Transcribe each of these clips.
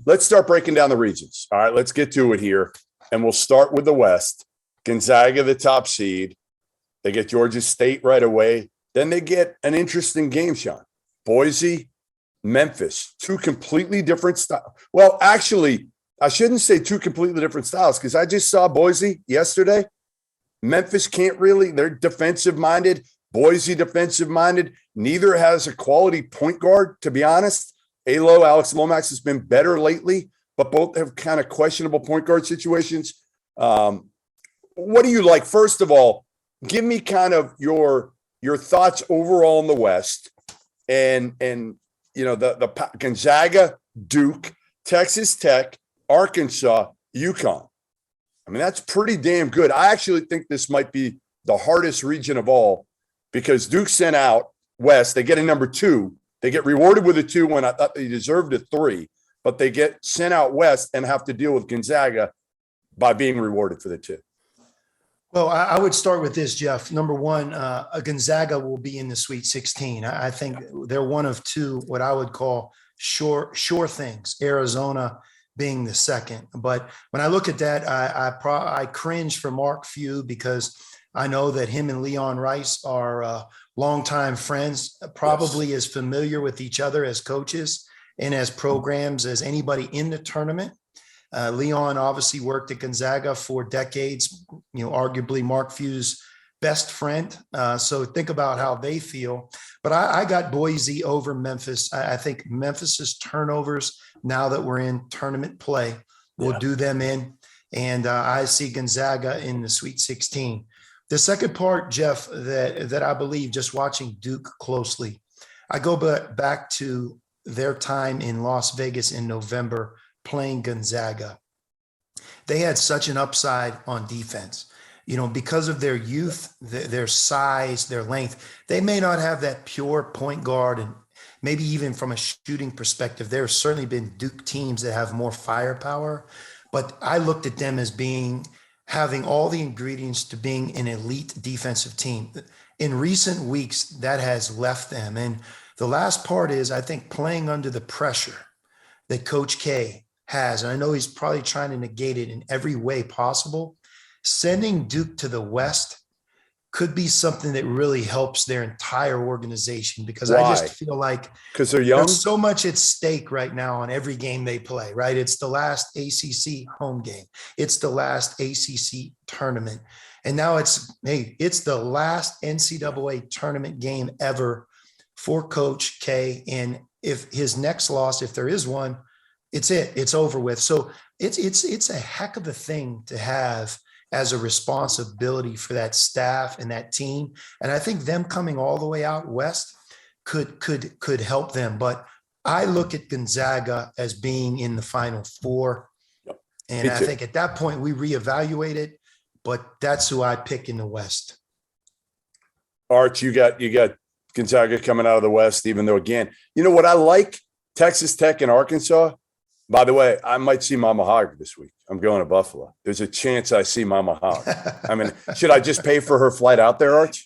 let's start breaking down the regions. All right, let's get to it here. And we'll start with the West. Gonzaga, the top seed. They get Georgia State right away. Then they get an interesting game, Sean. Boise, Memphis, two completely different styles. Well, actually, I shouldn't say two completely different styles because I just saw Boise yesterday. Memphis can't really. They're defensive-minded. Boise defensive-minded. Neither has a quality point guard, to be honest. Alex Lomax has been better lately, but both have kind of questionable point guard situations. What do you like? First of all, give me kind of your thoughts overall in the West, and you know the Gonzaga, Duke, Texas Tech, Arkansas, UConn. I mean, that's pretty damn good. I actually think this might be the hardest region of all because Duke sent out West. They get a number 2. They get rewarded with a 2 when I thought they deserved a 3, but they get sent out West and have to deal with Gonzaga by being rewarded for the 2. Well, I would start with this, Jeff. Number one, Gonzaga will be in the Sweet 16. I think they're one of two, what I would call sure things, Arizona being the second. But when I look at that, I cringe for Mark Few because I know that him and Leon Rice are longtime friends, probably as familiar with each other as coaches and as programs as anybody in the tournament. Leon obviously worked at Gonzaga for decades, arguably Mark Few's best friend. So think about how they feel. But I got Boise over Memphis. I think Memphis's turnovers, now that we're in tournament play, will do them in. And I see Gonzaga in the Sweet 16. The second part, Jeff, that I believe, just watching Duke closely, I go back to their time in Las Vegas in November playing Gonzaga. They had such an upside on defense, because of their youth, their size, their length. They may not have that pure point guard, and maybe even from a shooting perspective, there have certainly been Duke teams that have more firepower, but I looked at them as having all the ingredients to being an elite defensive team. In recent weeks, that has left them. And the last part is, I think, playing under the pressure that Coach K has, and I know he's probably trying to negate it in every way possible, sending Duke to the West could be something that really helps their entire organization, because I just feel like because they're young, there's so much at stake right now on every game they play, right? It's the last ACC home game. It's the last ACC tournament. And now it's the last NCAA tournament game ever for Coach K. And if his next loss, if there is one, it's over with. So it's a heck of a thing to have as a responsibility for that staff and that team. And I think them coming all the way out West could help them. But I look at Gonzaga as being in the Final Four. Yep. And I think at that point we reevaluate it, but that's who I pick in the West. Arch, you got Gonzaga coming out of the West, even though, again, what I like, Texas Tech and Arkansas. By the way, I might see Mama Hog this week. I'm going to Buffalo. There's a chance I see Mama Hog. I mean, should I just pay for her flight out there, Arch?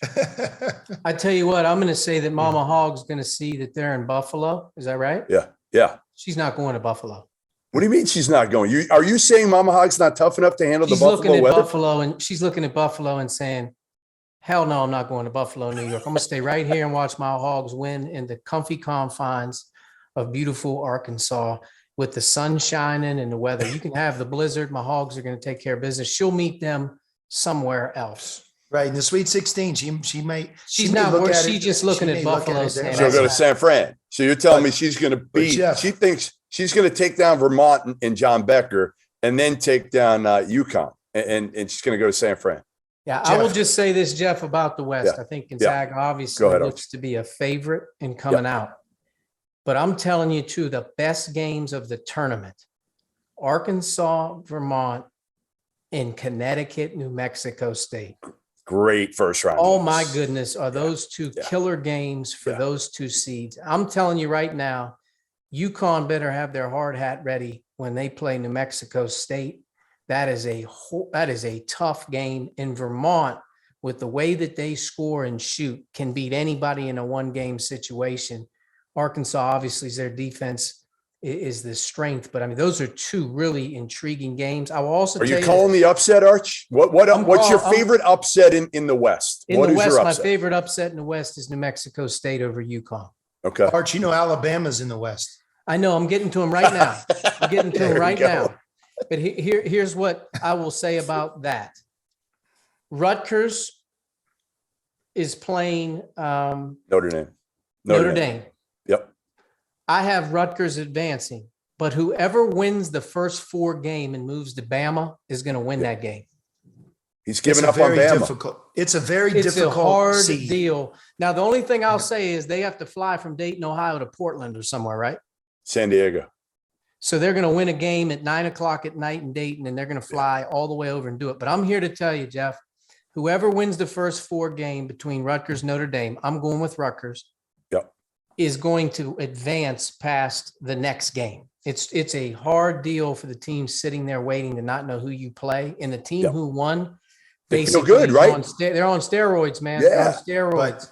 I tell you what, I'm going to say that Mama Hog's going to see that they're in Buffalo. Is that right? Yeah. She's not going to Buffalo. What do you mean she's not going? Are you saying Mama Hog's not tough enough to handle the Buffalo weather? She's looking at Buffalo and saying, hell no, I'm not going to Buffalo, New York. I'm going to stay right here and watch my Hogs win in the comfy confines of beautiful Arkansas with the sun shining and the weather. You can have the blizzard. My Hogs are going to take care of business. She'll meet them somewhere else. Right. In the Sweet 16, she's just looking at Buffalo. She'll go to San Fran. So you're telling me she's going to beat, she thinks she's going to take down Vermont and John Becker and then take down UConn and she's going to go to San Fran. Yeah, Jeff. I will just say this, Jeff, about the West. I think Gonzaga obviously looks to be a favorite in coming out. But I'm telling you, two, the best games of the tournament, Arkansas, Vermont, and Connecticut, New Mexico State. Great first round. Oh, my goodness. Are those two killer games for those two seeds? I'm telling you right now, UConn better have their hard hat ready when they play New Mexico State. That is a tough game. In Vermont, with the way that they score and shoot, can beat anybody in a one-game situation. Arkansas, obviously, is their defense is the strength. But I mean, those are two really intriguing games. I will also Are tell you calling the upset, Arch? What's your favorite upset in the West? In What the is your West, my upset? favorite upset in the West is New Mexico State over UConn. Okay. Arch, Alabama's in the West. I know. I'm getting to them right now. I'm getting to them There you right go. now. But here's what I will say about that. Rutgers is playing Notre Dame. Notre Dame. Yep. I have Rutgers advancing, but whoever wins the first 4 game and moves to Bama is going to win that game. He's giving up on Bama. It's a very It's difficult a hard seed. deal. Now, the only thing I'll say is they have to fly from Dayton, Ohio to Portland or somewhere, right? San Diego. So they're going to win a game at 9:00 at night in Dayton, and they're going to fly all the way over and do it. But I'm here to tell you, Jeff, whoever wins the first 4 game between Rutgers and Notre Dame, I'm going with Rutgers, is going to advance past the next game. It's a hard deal for the team sitting there waiting to not know who you play. And the team who won, they feel good, right? They're on steroids, man. Yeah. They're on steroids.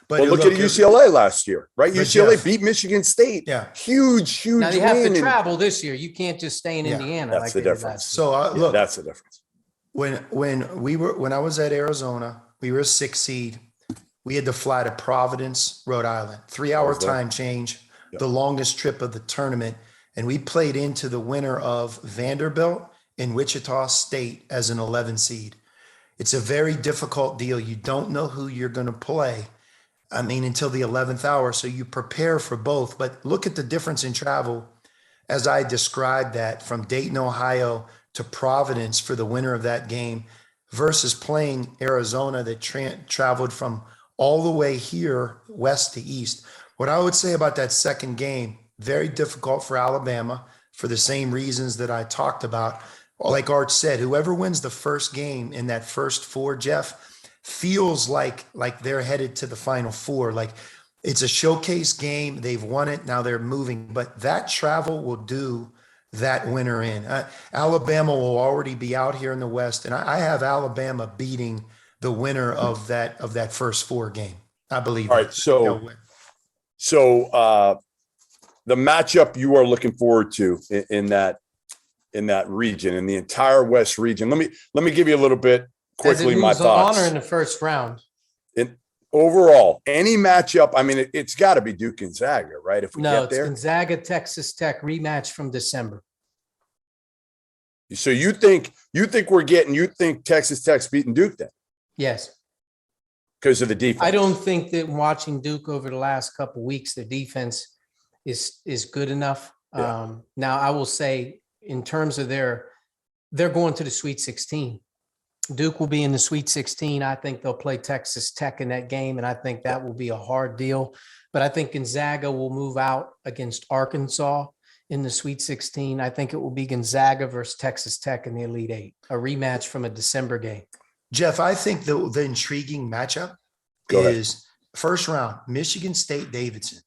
But look at UCLA last year, right? UCLA beat Michigan State. Yeah. Huge Now they have to win. travel this year. You can't just stay in Indiana. That's like the they did difference. last year. So look, That's the difference. When I was at Arizona, we were a 6 seed. We had to fly to Providence, Rhode Island, 3-hour time change, the longest trip of the tournament. And we played into the winner of Vanderbilt and Wichita State as an 11 seed. It's a very difficult deal. You don't know who you're going to play. I mean, until the 11th hour. So you prepare for both, but look at the difference in travel. As I described that, from Dayton, Ohio to Providence for the winner of that game versus playing Arizona that traveled from all the way here, west to east. What I would say about that second game, very difficult for Alabama for the same reasons that I talked about. Like Arch said, whoever wins the first game in that first 4, Jeff, feels like they're headed to the Final Four. Like it's a showcase game. They've won it. Now they're moving. But that travel will do that winner in. Alabama will already be out here in the West. And I have Alabama beating the winner of that first 4 game. I believe. All right. So the matchup you are looking forward to in that region, in the entire West region. Let me give you a little bit quickly my thoughts. Honor in the first round. Overall, any matchup, I mean, it's got to be Duke Gonzaga, right? If we get there. Gonzaga, Texas Tech rematch from December. So you think Texas Tech's beating Duke then? Yes. Because of the defense. I don't think that watching Duke over the last couple of weeks, their defense is good enough. Yeah. Now I will say in terms of they're going to the Sweet 16. Duke will be in the Sweet 16. I think they'll play Texas Tech in that game, and I think that will be a hard deal. But I think Gonzaga will move out against Arkansas in the Sweet 16. I think it will be Gonzaga versus Texas Tech in the Elite 8, a rematch from a December game. Jeff, I think the intriguing matchup is first round, Michigan State, Davidson.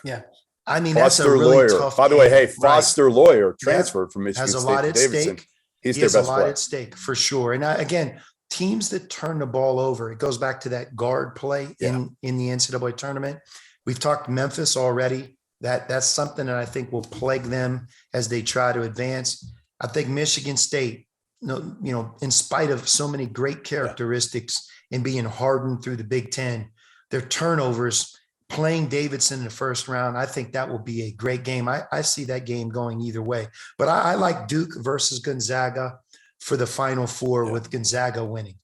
Yeah. I mean, Foster that's a really Lawyer. tough By the way, hey, Foster Lawyer transferred from Michigan has a State lot to at Davidson. stake. He's He their has a best lot player. at stake for sure. And again, teams that turn the ball over, it goes back to that guard play in the NCAA tournament. We've talked Memphis already. That's something that I think will plague them as they try to advance. I think Michigan State, in spite of so many great characteristics and being hardened through the Big Ten, their turnovers, playing Davidson in the first round, I think that will be a great game. I see that game going either way. But I like Duke versus Gonzaga for the Final Four with Gonzaga winning.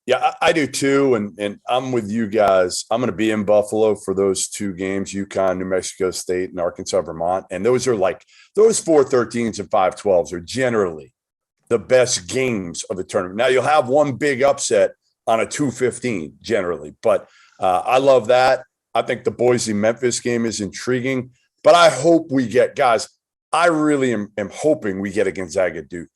Yeah, I do too. And I'm with you guys. I'm going to be in Buffalo for those 2 games, UConn, New Mexico State, and Arkansas, Vermont. And those 4-13s and 5-12s are generally the best games of the tournament. Now you'll have one big upset on a 2-15 generally, but I love that. I think the Boise-Memphis game is intriguing, but I hope we get, guys, I really am hoping we get a Gonzaga-Duke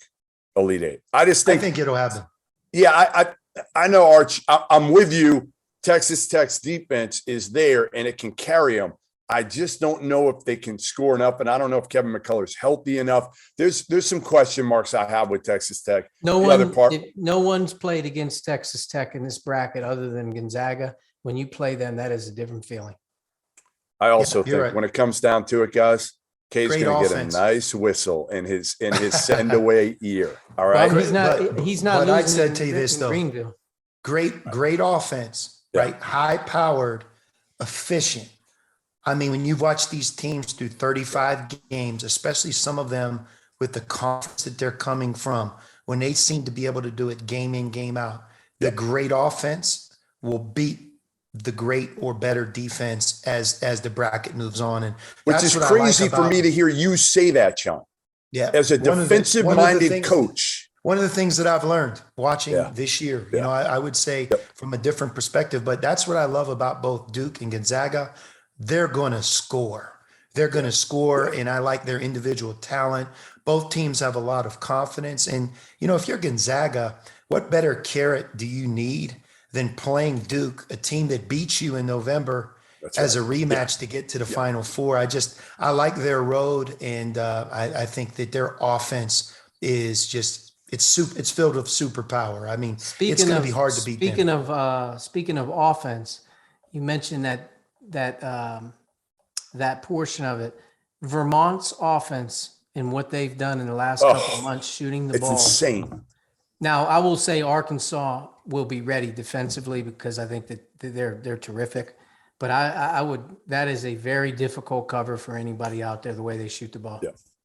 Elite 8. I think it'll happen. Yeah, I know, Arch. I'm with you. Texas Tech's defense is there, and it can carry them. I just don't know if they can score enough, and I don't know if Kevin McCullough's healthy enough. There's some question marks I have with Texas Tech. No one's played against Texas Tech in this bracket other than Gonzaga. When you play them, that is a different feeling. I also you're think right. when it comes down to it, guys, K's Great going to get a offense. nice whistle in his send away ear. All Well, right. he's not, But- he's not but I'd losing say to you in this, though. Greenville. Great offense, Yeah. right? High powered, efficient. I mean, when you watch these teams through 35 games, especially some of them with the confidence that they're coming from, when they seem to be able to do it game in, game out, the Yep. great offense will beat the great or better defense as the bracket moves on. And Which that's is what I like crazy for about- me to hear you say that, Sean. Yeah. As a One of the- defensive one of the minded things- coach. One of the things that I've learned watching Yeah. this year, Yeah. I would say from a different perspective, but that's what I love about both Duke and Gonzaga. They're going to score. They're going to score, and I like their individual talent. Both teams have a lot of confidence. And, if you're Gonzaga, what better carrot do you need than playing Duke, a team that beats you in November, That's as right. a rematch to get to the Final Four? I like their road, and I think that their offense is just it's filled with superpower. I mean, it's going to be hard to beat them. Speaking of offense, you mentioned that portion of it. Vermont's offense and what they've done in the last couple of months shooting the It's ball. insane. Now, I will say Arkansas will be ready defensively because I think that they're terrific. But that is a very difficult cover for anybody out there, the way they shoot the ball. Yeah.